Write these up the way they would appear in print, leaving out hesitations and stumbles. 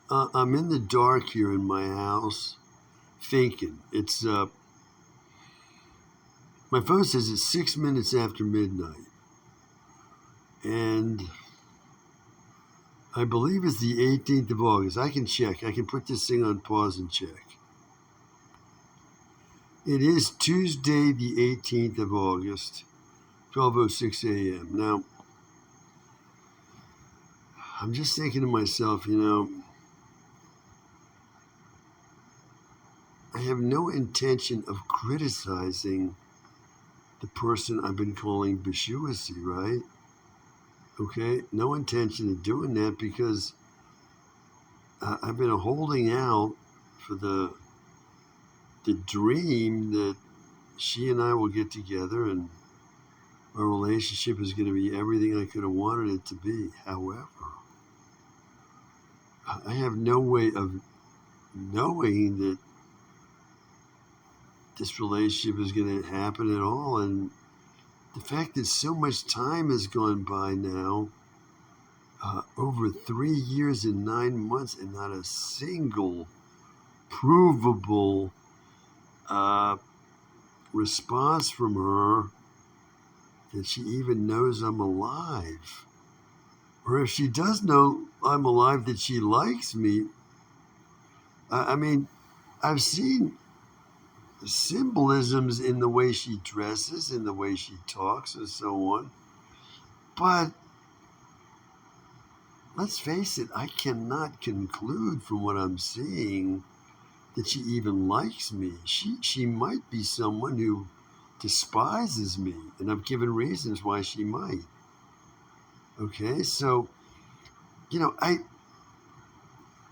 I'm in the dark here in my house, thinking. My phone says it's 6 minutes after midnight, and I believe it's the 18th of August. I can check. I can put this thing on pause and check. It is Tuesday, the 18th of August, 12:06 a.m. Now, I'm just thinking to myself, I have no intention of criticizing the person I've been calling Bishuasi, right? Okay, no intention of doing that because I've been holding out for the dream that she and I will get together and our relationship is going to be everything I could have wanted it to be. However, I have no way of knowing that this relationship is going to happen at all. And the fact that so much time has gone by now, over 3 years and 9 months, and not a single provable response from her that she even knows I'm alive. Or if she does know I'm alive, that she likes me. I mean, I've seen symbolisms in the way she dresses, in the way she talks, and so on. But let's face it, I cannot conclude from what I'm seeing that she even likes me. She might be someone who despises me, and I've given reasons why she might. Okay, so,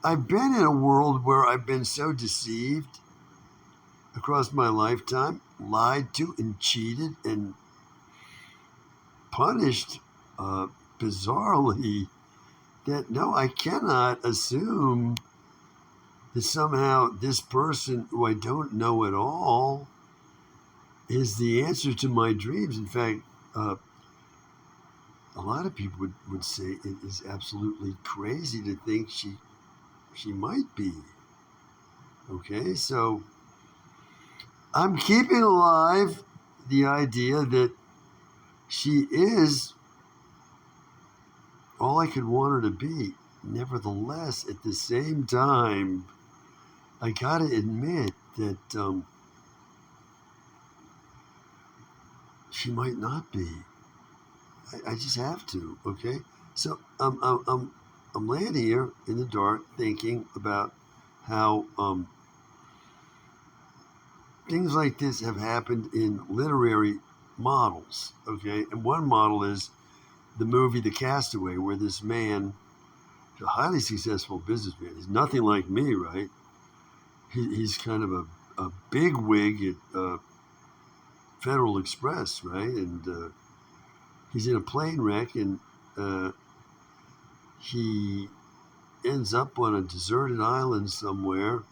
I've been in a world where I've been so deceived across my lifetime, lied to and cheated and punished bizarrely, that no, I cannot assume that somehow this person who I don't know at all is the answer to my dreams. In fact, a lot of people would say it is absolutely crazy to think she might be. Okay, so I'm keeping alive the idea that she is all I could want her to be. Nevertheless, at the same time, I gotta admit that she might not be. I just have to. Okay, so I'm laying here in the dark thinking about how things like this have happened in literary models. Okay, and one model is the movie The Castaway, where this man, a highly successful businessman, he's nothing like me, right? He's kind of a big wig at Federal Express, right? And he's in a plane wreck, and he ends up on a deserted island somewhere,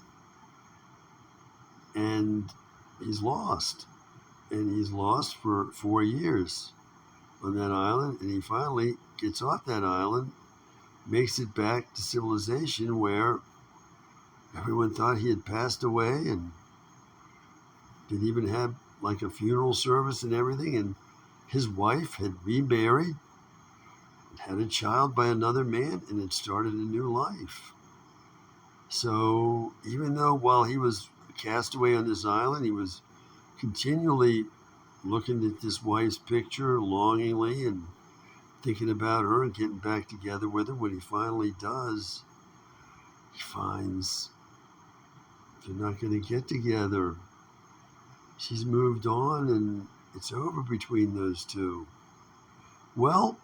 and he's lost. And he's lost for 4 years on that island, and he finally gets off that island, makes it back to civilization where everyone thought he had passed away, and didn't even have like a funeral service and everything. And his wife had remarried, had a child by another man, and had started a new life. So even though while he was a castaway on this island, he was continually looking at this wife's picture longingly and thinking about her and getting back together with her, when he finally does, he finds they're not going to get together. She's moved on, and it's over between those two. Well,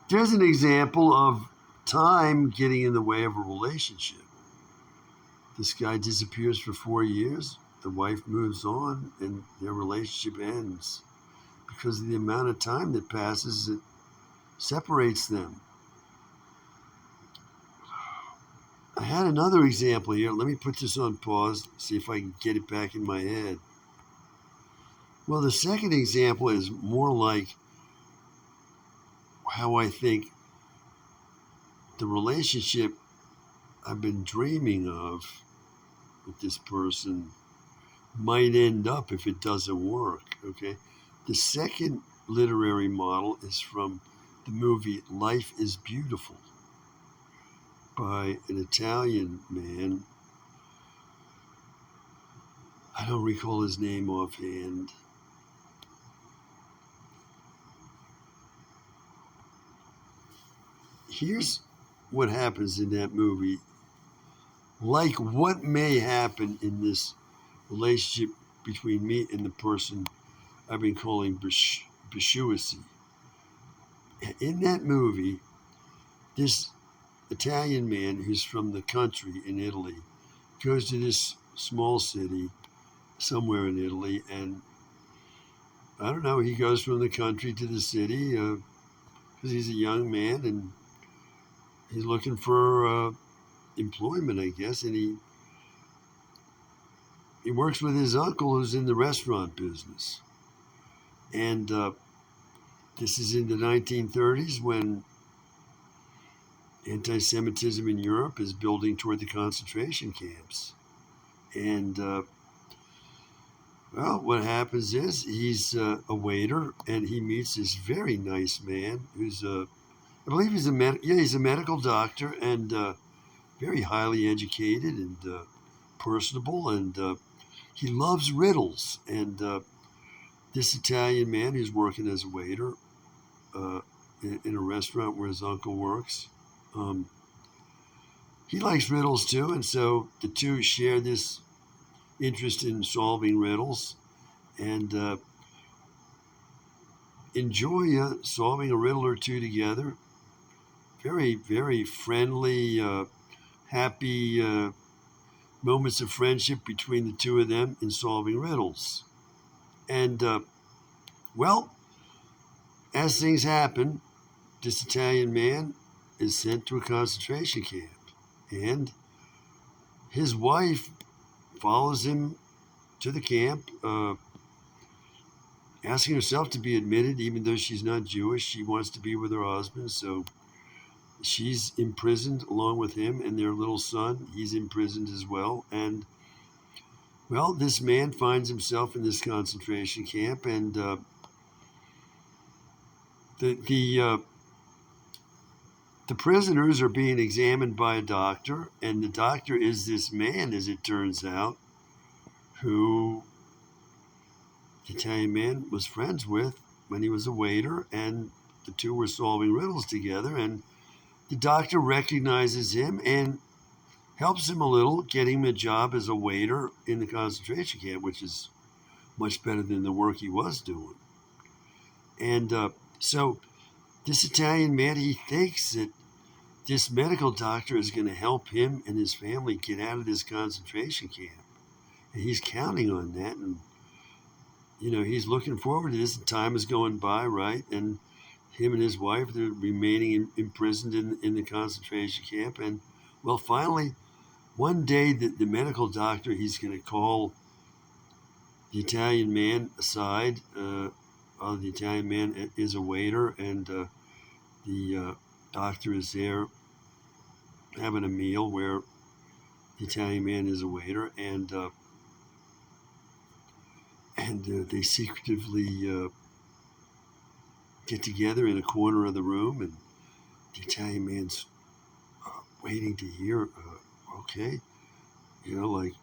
there's an example of time getting in the way of a relationship. This guy disappears for 4 years. The wife moves on, and their relationship ends because of the amount of time that passes that separates them. I had another example here. Let me put this on pause, see if I can get it back in my head. Well, the second example is more like how I think the relationship I've been dreaming of with this person might end up if it doesn't work. Okay. The second literary model is from the movie Life is Beautiful by an Italian man. I don't recall his name offhand. Here's what happens in that movie. Like what may happen in this relationship between me and the person I've been calling Bishuasi. In that movie, this Italian man who's from the country in Italy goes to this small city somewhere in Italy, and I don't know, he goes from the country to the city because he's a young man and he's looking for employment, I guess, and he works with his uncle who's in the restaurant business. And this is in the 1930s when anti-Semitism in Europe is building toward the concentration camps. And, well, what happens is he's a waiter, and he meets this very nice man who's I believe he's a medical doctor, and very highly educated and personable, and he loves riddles. And this Italian man who's working as a waiter in a restaurant where his uncle works, he likes riddles too, and so the two share this interest in solving riddles and enjoy solving a riddle or two together. Very, very friendly, happy moments of friendship between the two of them in solving riddles. And, well, as things happen, this Italian man is sent to a concentration camp. And his wife follows him to the camp, asking herself to be admitted, even though she's not Jewish. She wants to be with her husband, so she's imprisoned along with him and their little son. He's imprisoned as well. And, well, this man finds himself in this concentration camp, and the prisoners are being examined by a doctor, and the doctor is this man, as it turns out, who the Italian man was friends with when he was a waiter, and the two were solving riddles together, and the doctor recognizes him and helps him a little, getting him a job as a waiter in the concentration camp, which is much better than the work he was doing. And so this Italian man, he thinks that this medical doctor is going to help him and his family get out of this concentration camp. And he's counting on that. And, you know, he's looking forward to this. And time is going by, right? And him and his wife, they're remaining imprisoned in the concentration camp. And, well, finally, one day the medical doctor, he's going to call the Italian man aside. The Italian man is a waiter, and the doctor is there having a meal where the Italian man is a waiter, and they secretively get together in a corner of the room, and the Italian man's waiting to hear, okay, you know, like,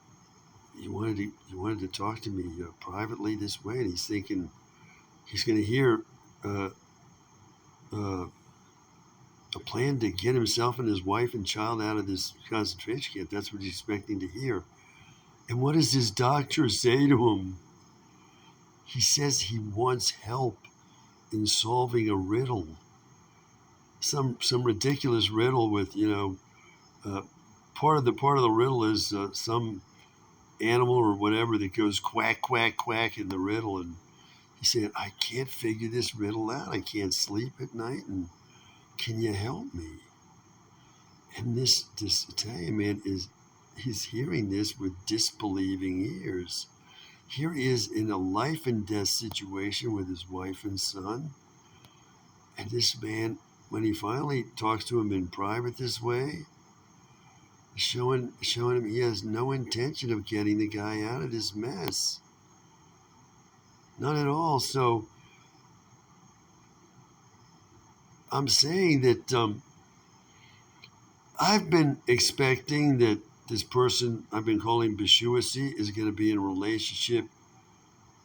you wanted to talk to me privately this way, and he's thinking he's going to hear a plan to get himself and his wife and child out of this concentration camp. That's what he's expecting to hear. And what does his doctor say to him? He says he wants help in solving a riddle. Some ridiculous riddle with, you know, part of the riddle is some animal or whatever that goes quack, quack, quack in the riddle. And he said, I can't figure this riddle out. I can't sleep at night, and can you help me? And this Italian man he's hearing this with disbelieving ears. Here he is in a life and death situation with his wife and son. And this man, when he finally talks to him in private this way, showing him he has no intention of getting the guy out of this mess. Not at all. So I'm saying that I've been expecting that this person I've been calling Bishuasi is going to be in a relationship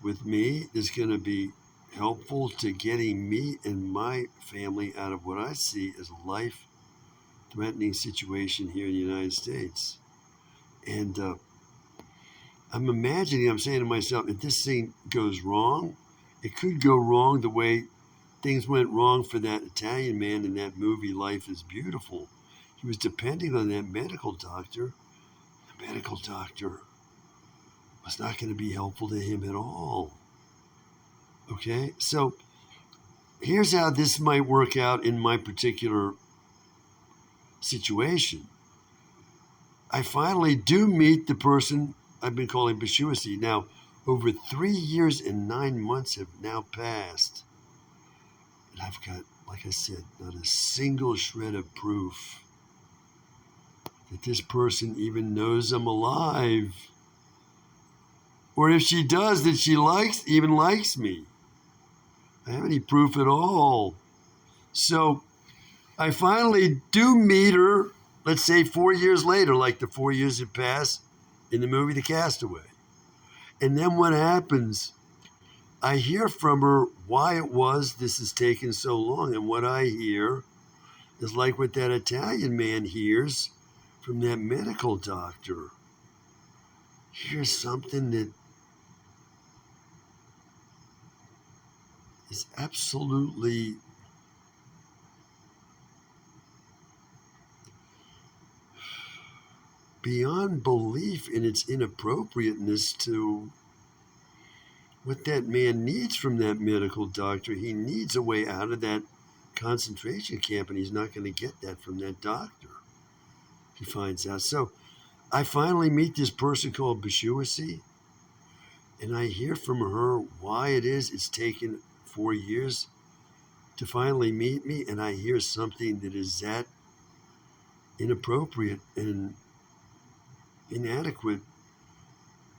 with me, is going to be helpful to getting me and my family out of what I see as a life-threatening situation here in the United States. And I'm saying to myself, if this thing goes wrong, it could go wrong the way things went wrong for that Italian man in that movie Life is Beautiful. He was depending on that medical doctor. The medical doctor was not going to be helpful to him at all. Okay, so here's how this might work out in my particular situation. I finally do meet the person I've been calling Bishuasi. Now, over 3 years and 9 months have now passed. And I've got, like I said, not a single shred of proof that this person even knows I'm alive. Or if she does, that she even likes me. I have any proof at all. So I finally do meet her, let's say 4 years later, like the 4 years had passed in the movie The Castaway. And then what happens? I hear from her why it was this has taken so long. And what I hear is like what that Italian man hears from that medical doctor. Here's something that is absolutely beyond belief in its inappropriateness to what that man needs from that medical doctor. He needs a way out of that concentration camp, and he's not going to get that from that doctor. He finds out. So I finally meet this person called Bishuasi, and I hear from her why it is it's taken 4 years to finally meet me, and I hear something that is that inappropriate and inadequate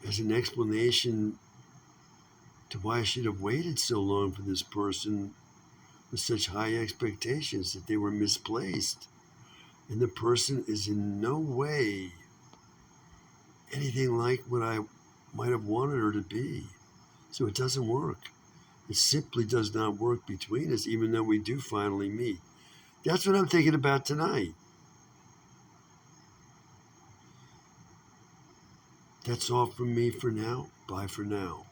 as an explanation to why I should have waited so long for this person with such high expectations, that they were misplaced. And the person is in no way anything like what I might have wanted her to be. So it doesn't work. It simply does not work between us, even though we do finally meet. That's what I'm thinking about tonight. That's all from me for now. Bye for now.